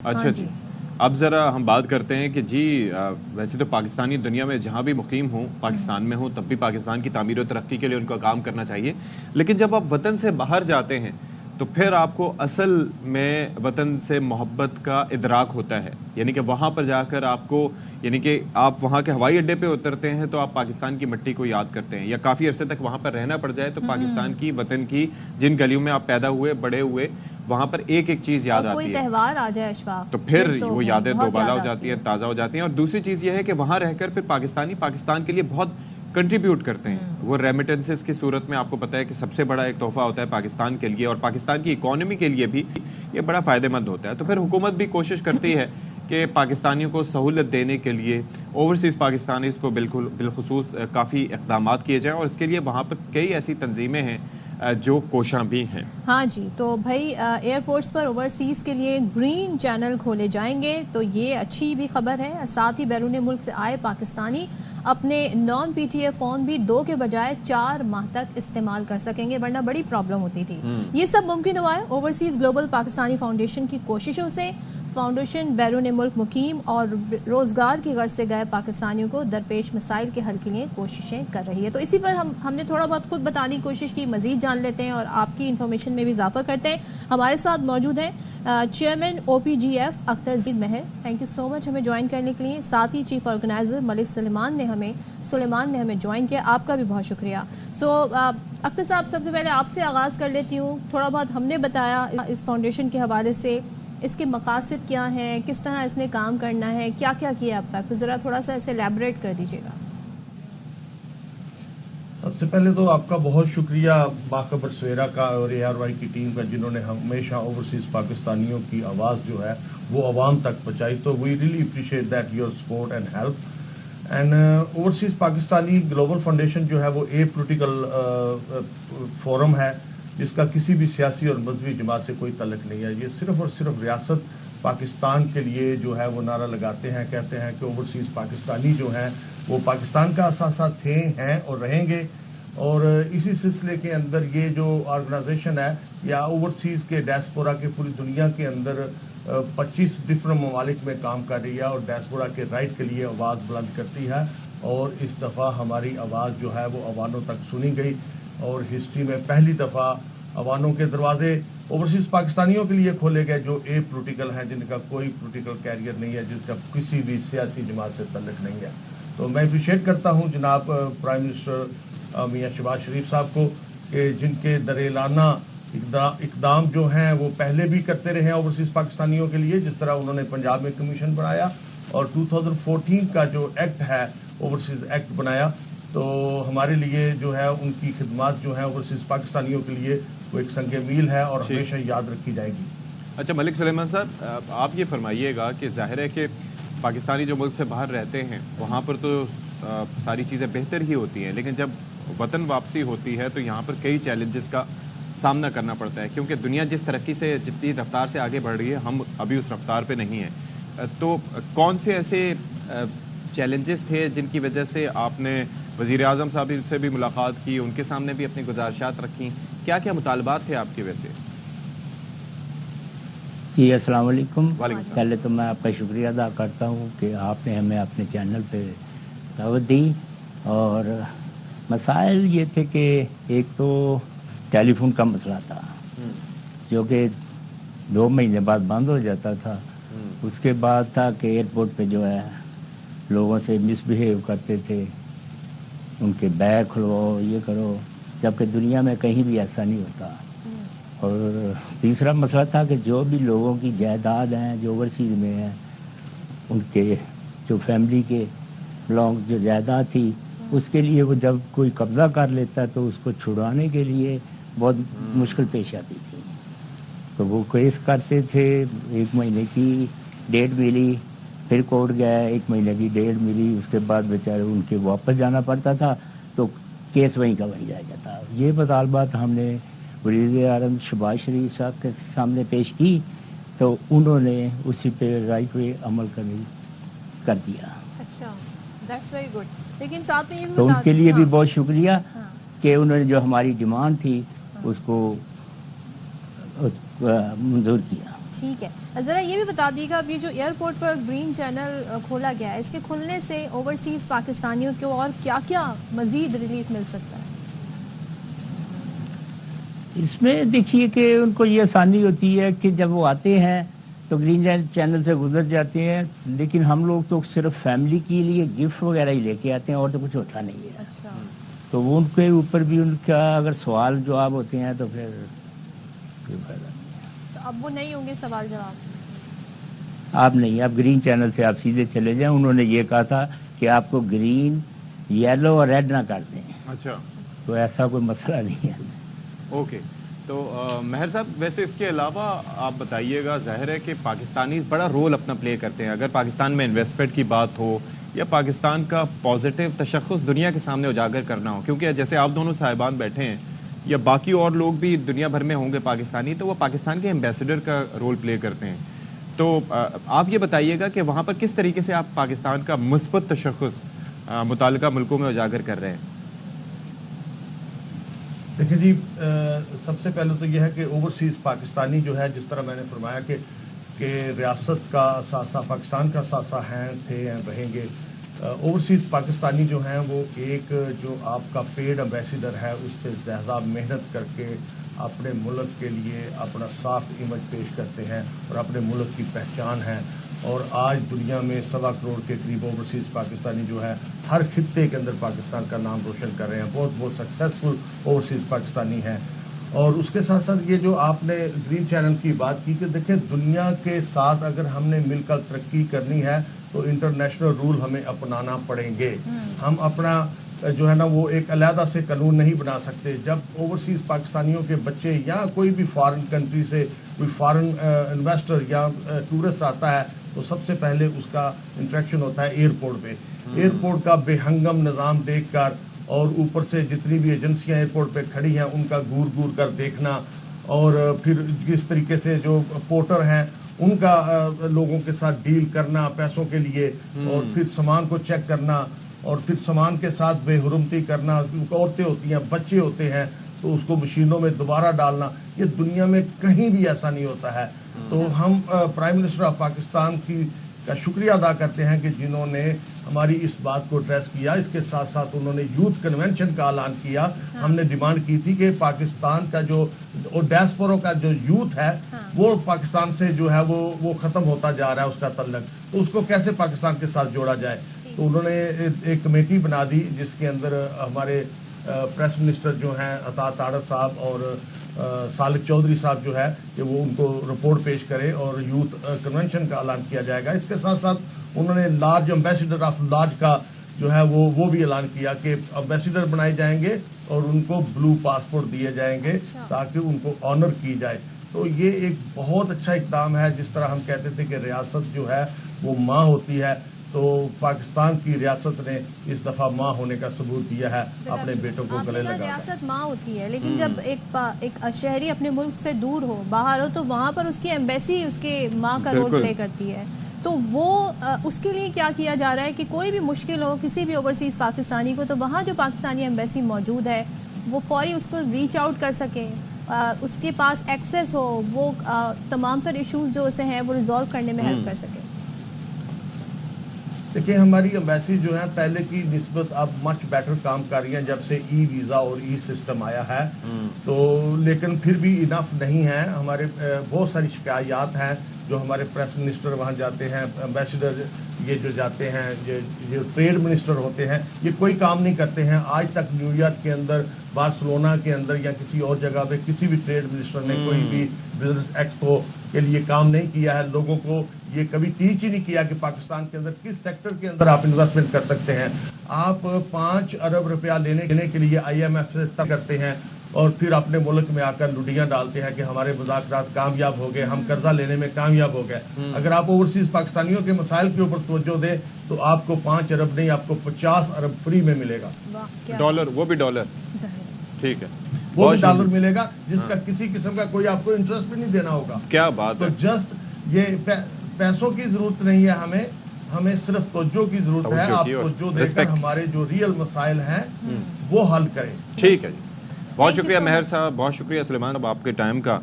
अच्छा जी, अब ज़रा हम बात करते हैं कि जी वैसे तो पाकिस्तानी दुनिया में जहाँ भी मुकीम हों, पाकिस्तान में हों, तब भी पाकिस्तान की तामीर और तरक्की के लिए उनको काम करना चाहिए। लेकिन जब आप वतन से बाहर जाते हैं तो फिर आपको असल में वतन से मोहब्बत का इदराक होता है, यानी कि वहाँ पर जाकर आपको, यानी कि आप वहाँ के हवाई अड्डे पे उतरते हैं तो आप पाकिस्तान की मिट्टी को याद करते हैं, या काफ़ी अरसे तक वहाँ पर रहना पड़ जाए तो पाकिस्तान की, वतन की जिन गलियों में आप पैदा हुए बड़े हुए, वहाँ पर एक एक चीज़ याद आती कोई है। त्यौहार आ जाए अशफाक तो फिर तो वो यादें बहुत दोबाला याद हो जाती आती हैं, ताज़ा हो जाती हैं। और दूसरी चीज़ ये है कि वहाँ रहकर फिर पाकिस्तान के लिए बहुत कंट्रीब्यूट करते हैं। वो रेमिटेंसेस की सूरत में आपको पता है कि सबसे बड़ा एक तोहफा होता है पाकिस्तान के लिए, और पाकिस्तान की इकोनॉमी के लिए भी ये बड़ा फ़ायदेमंद होता है। तो फिर हुकूमत भी कोशिश करती है कि पाकिस्तानियों को सहूलत देने के लिए ओवरसीज़ पाकिस्तानीज़ को बिलखुसूस काफ़ी इक़दामात किए जाएँ, और इसके लिए वहाँ पर कई ऐसी तंजीमें हैं जो कोशां भी हैं। हाँ जी, तो भाई एयरपोर्ट्स पर ओवरसीज़ के लिए ग्रीन चैनल खोले जाएंगे, तो ये अच्छी भी खबर है। साथ ही बैरून मुल्क से आए पाकिस्तानी अपने नॉन PTA फ़ोन भी 2 के बजाय 4 माह तक इस्तेमाल कर सकेंगे, वरना बड़ी प्रॉब्लम होती थी। ये सब मुमकिन हुआ है ओवरसीज़ ग्लोबल पाकिस्तानी फाउंडेशन की कोशिशों से। फाउंडेशन बैरून मुल्क मुकीम और रोज़गार की गर्ज से गए पाकिस्तानियों को दरपेश मसाइल के हल के लिए कोशिशें कर रही है। तो इसी पर हमने थोड़ा बहुत खुद बताने की कोशिश की, मज़ीद जान लेते हैं और आपकी इन्फॉर्मेशन में भी इजाफा करते हैं। हमारे साथ मौजूद हैं chairman OPGF Akhtar Zeer Mehar, thank you so much हमें ज्वाइन करने के लिए। साथ ही चीफ ऑर्गेनाइज़र मलिक सुलेमान ने हमें ज्वाइन किया, आपका भी बहुत शुक्रिया। अख्तर साहब, सबसे पहले आपसे आगाज़ कर लेती हूँ। थोड़ा बहुत हमने बताया इस फाउंडेशन के हवाले से, इसके मकासद क्या हैं, किस तरह इसने काम करना है, क्या क्या किया अब तक, तो ज़रा थोड़ा सा इसे एलैबोरेट कर दीजिएगा। सबसे पहले तो आपका बहुत शुक्रिया बाखबर सवेरा का और ARY की टीम का, जिन्होंने हमेशा ओवरसीज़ पाकिस्तानियों की आवाज़ जो है वो आवाम तक पहुँचाई। तो we really appreciate that your support and help. And overseas Pakistani global foundation जो है वो पॉलिटिकल फोरम है, जिसका किसी भी सियासी और मजहबी जमात से कोई तल्लुक़ नहीं है। ये सिर्फ़ और सिर्फ रियासत पाकिस्तान के लिए जो है वो नारा लगाते हैं, कहते हैं कि ओवरसीज़ पाकिस्तानी जो हैं वो पाकिस्तान का असासा थे, हैं और रहेंगे। और इसी सिलसिले के अंदर ये जो ऑर्गेनाइजेशन है या ओवरसीज़ के डायस्पोरा के पूरी दुनिया के अंदर 25 डिफरेंट ममालिक में काम कर रही है और डायस्पोरा के राइट के लिए आवाज़ बुलंद करती है। और इस दफ़ा हमारी आवाज़ जो है वो अवानों तक सुनी गई, और हिस्ट्री में पहली दफ़ा अवानों के दरवाजे ओवरसीज़ पाकिस्तानियों के लिए खोले गए जो पॉलिटिकल हैं, जिनका कोई पॉलिटिकल कैरियर नहीं है, जिनका किसी भी सियासी जमात से तल्लुक़ नहीं है। तो मैं अप्रिशिएट करता हूँ जनाब प्राइम मिनिस्टर मियाँ शहबाज शरीफ साहब को, कि जिनके दरेलाना इक़दाम जो हैं वो पहले भी करते रहे हैं ओवरसीज़ पाकिस्तानियों के लिए। जिस तरह उन्होंने पंजाब में कमीशन बनाया और 2014 का जो एक्ट है ओवरसीज़ एक्ट बनाया, तो हमारे लिए जो है उनकी खिदमत जो है ओवरसीज़ पाकिस्तानियों के लिए वो एक संगे मील है और हमेशा याद रखी जाएगी। अच्छा मलिक सुलेमान साहब, आप ये फरमाइएगा कि ज़ाहिर है कि पाकिस्तानी जो मुल्क से बाहर रहते हैं वहाँ पर तो सारी चीज़ें बेहतर ही होती हैं, लेकिन जब वतन वापसी होती है तो यहाँ पर कई चैलेंजेस का सामना करना पड़ता है, क्योंकि दुनिया जिस तरक्की से, जितनी रफ्तार से आगे बढ़ रही है, हम अभी उस रफ्तार पे नहीं हैं। तो कौन से ऐसे चैलेंजेस थे जिनकी वजह से आपने वज़ीर आज़म साहब से भी मुलाकात की, उनके सामने भी अपनी गुजारिशात रखी, क्या क्या मुतालबात थे आपके वैसे? जी अस्सलाम वालेकुम। वालेकुम। पहले तो मैं आपका शुक्रिया अदा करता हूँ कि आपने हमें अपने चैनल पे दावत दी। और मसाइल ये थे कि एक तो टेलीफोन का मसला था जो कि 2 महीने बाद बंद हो जाता था। उसके बाद था कि एयरपोर्ट पे जो है लोगों से मिसबिहेव करते थे, उनके बैग खुलवाओ, ये करो, जबकि दुनिया में कहीं भी ऐसा नहीं होता। और तीसरा मसला था कि जो भी लोगों की जायदाद हैं जो ओवरसीज़ में हैं, उनके जो फैमिली के लॉन्ग जो जायदाद थी, उसके लिए वो जब कोई कब्ज़ा कर लेता तो उसको छुड़वाने के लिए बहुत मुश्किल पेश आती थी। तो वो केस करते थे, 1 महीने की डेट मिली, फिर कोर्ट गया, 1 महीने की डेट मिली, उसके बाद बेचारे उनके वापस जाना पड़ता था, तो केस वहीं का वहीं रह जाता। ये मुतालबात हमने वज़ीर आज़म शहबाज शरीफ साहब के सामने पेश की, तो उन्होंने उसी पे राइट वे अमल कर दिया। अच्छा, दैट्स वेरी गुड। लेकिन साथ में ये भी तो उनके लिए भी बहुत शुक्रिया हाँ। कि उन्होंने जो हमारी डिमांड थी उसको मंजूर किया। ٹھیک ہے، ذرا یہ بھی بتا دیے گا اب یہ جو ایئرپورٹ پر گرین چینل کھولا گیا ہے، اس کے کھلنے سے اوورسیز پاکستانیوں کو اور کیا کیا مزید ریلیف مل سکتا ہے؟ اس میں دیکھیے کہ ان کو یہ آسانی ہوتی ہے کہ جب وہ آتے ہیں تو گرین چینل سے گزر جاتے ہیں، لیکن ہم لوگ تو صرف فیملی کے لیے گفٹ وغیرہ ہی لے کے آتے ہیں اور تو کچھ ہوتا نہیں ہے. اچھا، تو وہ ان کے اوپر بھی ان کا اگر سوال جواب ہوتے ہیں تو پھر کوئی فائدہ نہیں. تو اب وہ نہیں ہوں گے سوال جواب؟ آپ نہیں، آپ گرین چینل سے آپ سیدھے چلے جائیں. انہوں نے یہ کہا تھا کہ آپ کو گرین، یلو اور ریڈ نہ کر دیں، اچھا، تو ایسا کوئی مسئلہ نہیں ہے. اوکے. تو مہر صاحب ویسے اس کے علاوہ آپ بتائیے گا، ظاہر ہے کہ پاکستانی بڑا رول اپنا پلے کرتے ہیں. اگر پاکستان میں انویسٹمنٹ کی بات ہو یا پاکستان کا پازیٹیو تشخص دنیا کے سامنے اجاگر کرنا ہو، کیونکہ جیسے آپ دونوں صاحبان بیٹھے ہیں یا باقی اور لوگ بھی دنیا بھر میں ہوں گے پاکستانی، تو وہ پاکستان کے ایمبیسڈر کا رول پلے کرتے ہیں. تو آپ یہ بتائیے گا کہ وہاں پر کس طریقے سے آپ پاکستان کا مثبت تشخص متعلقہ ملکوں میں اجاگر کر رہے ہیں؟ دیکھیں جی، سب سے پہلے تو یہ ہے کہ اوورسیز پاکستانی جو ہے، جس طرح میں نے فرمایا کہ ریاست کا اثاثہ، پاکستان کا اثاثہ ہیں، تھے ہیں، رہیں گے. اوورسیز پاکستانی جو ہیں وہ ایک جو آپ کا پیڈ امبیسیڈر ہے اس سے زیادہ محنت کر کے اپنے ملک کے لیے اپنا سافٹ امیج پیش کرتے ہیں اور اپنے ملک کی پہچان ہے. اور آج دنیا میں 1.25 کروڑ کے قریب اوورسیز پاکستانی جو ہے ہر خطے کے اندر پاکستان کا نام روشن کر رہے ہیں. بہت سکسیزفل اوورسیز پاکستانی ہیں. اور اس کے ساتھ ساتھ یہ جو آپ نے گرین چینل کی بات کی کہ دیکھیں دنیا کے ساتھ اگر ہم نے مل کر ترقی کرنی ہے تو انٹرنیشنل رول ہمیں اپنانا پڑیں گے. ہم اپنا جو ہے نا وہ ایک علیحدہ سے قانون نہیں بنا سکتے. جب اوورسیز پاکستانیوں کے بچے یا کوئی بھی فارن کنٹری سے کوئی فارن انویسٹر یا ٹورسٹ آتا ہے تو سب سے پہلے اس کا انٹریکشن ہوتا ہے ایئرپورٹ پہ. ایئرپورٹ کا بے ہنگم نظام دیکھ کر اور اوپر سے جتنی بھی ایجنسیاں ایئرپورٹ پہ کھڑی ہیں ان کا گور گور کر دیکھنا، اور پھر کس طریقے سے جو پورٹر ہیں ان کا لوگوں کے ساتھ ڈیل کرنا پیسوں کے لیے، اور پھر سامان کو چیک کرنا، اور پھر سامان کے ساتھ بے حرمتی کرنا. عورتیں ہوتی ہیں، بچے ہوتے ہیں، تو اس کو مشینوں میں دوبارہ ڈالنا، یہ دنیا میں کہیں بھی ایسا نہیں ہوتا ہے. تو ہم پرائم منسٹر آف پاکستان کا شکریہ ادا کرتے ہیں کہ جنہوں نے ہماری اس بات کو ایڈریس کیا. اس کے ساتھ ساتھ انہوں نے یوتھ کنونشن کا اعلان کیا. ہم نے ڈیمانڈ کی تھی کہ پاکستان کا جو ڈیاسپورا کا جو یوتھ ہے وہ پاکستان سے جو ہے وہ ختم ہوتا جا رہا ہے اس کا تعلق، تو اس کو کیسے پاکستان کے ساتھ جوڑا جائے. تو انہوں نے ایک کمیٹی بنا دی جس کے اندر ہمارے پریس منسٹر جو ہیں عطا تاڑت صاحب اور سالک چودھری صاحب جو ہے کہ وہ ان کو رپورٹ پیش کرے اور یوتھ کنونشن کا اعلان کیا جائے گا. اس کے ساتھ ساتھ انہوں نے لارج امبیسیڈر آف لارج کا جو ہے وہ بھی اعلان کیا کہ امبیسیڈر بنائے جائیں گے اور ان کو بلو پاسپورٹ دیے جائیں گے تاکہ ان کو آنر کی جائے. تو یہ ایک بہت اچھا اقدام ہے. جس طرح ہم کہتے تھے کہ ریاست جو ہے وہ ماں ہوتی ہے، تو پاکستان کی ریاست نے اس دفعہ ماں ہونے کا ثبوت دیا ہے اپنے بیٹوں کو گلے لگا. ریاست ماں ہوتی ہے، لیکن جب ایک شہری اپنے ملک سے دور ہو، باہر ہو، تو وہاں پر اس کی ایمبیسی اس کے ماں کا رول پلے کرتی ہے. تو وہ اس کے لیے کیا کیا جا رہا ہے کہ کوئی بھی مشکل ہو کسی بھی اوورسیز پاکستانی کو، تو وہاں جو پاکستانی ایمبیسی موجود ہے وہ فوری اس کو ریچ آؤٹ کر سکے، اس کے پاس ایکسیس ہو، وہ تمام تر ایشوز جو اسے ہیں وہ ریزالو کرنے میں ہیلپ کر سکے. دیکھیں ہماری ایمبیسی جو ہے پہلے کی نسبت اب مچ بیٹر کام کر رہی ہیں جب سے ای ویزا اور ای سسٹم آیا ہے. تو لیکن پھر بھی انف نہیں ہے. ہمارے بہت ساری شکایات ہیں جو ہمارے پریس منسٹر وہاں جاتے ہیں، ایمبیسیڈر یہ جو جاتے ہیں، جو ٹریڈ منسٹر ہوتے ہیں، یہ کوئی کام نہیں کرتے ہیں. آج تک نیو یارک کے اندر، بارسلونا کے اندر یا کسی اور جگہ پہ کسی بھی ٹریڈ منسٹر نے کوئی بھی بزنس ایکسپو کے لیے کام نہیں کیا ہے. لوگوں کو یہ کبھی ٹیچ ہی نہیں کیا کہ پاکستان کے اندر کس سیکٹر کے اندر آپ انویسٹمنٹ کر سکتے ہیں. آپ 5 ارب روپیہ لینے کے لیے IMF سے طلب کرتے ہیں اور پھر اپنے ملک میں آ کر لڈیاں ڈالتے ہیں کہ ہمارے مذاکرات کامیاب ہو گئے، ہم قرضہ لینے میں کامیاب ہو گئے. اگر آپ اوورسیز پاکستانیوں کے مسائل کے اوپر توجہ دیں تو آپ کو 5 ارب نہیں، آپ کو 50 ارب فری میں ملے گا. ڈالر، وہ بھی ڈالر. ٹھیک ہے، وہ بھی ڈالر ملے گا جس کا کسی قسم کا کوئی آپ کو انٹرسٹ بھی نہیں دینا ہوگا. کیا بات ہے. تو جسٹ یہ پیسوں کی ضرورت نہیں ہے، ہمیں صرف توجہ کی ضرورت ہے. آپ توجہ دے کر ہمارے جو ریئل مسائل ہیں وہ حل کریں. ٹھیک ہے جی، بہت شکریہ مہر صاحب، بہت شکریہ سلیمان صاحب آپ کے ٹائم کا.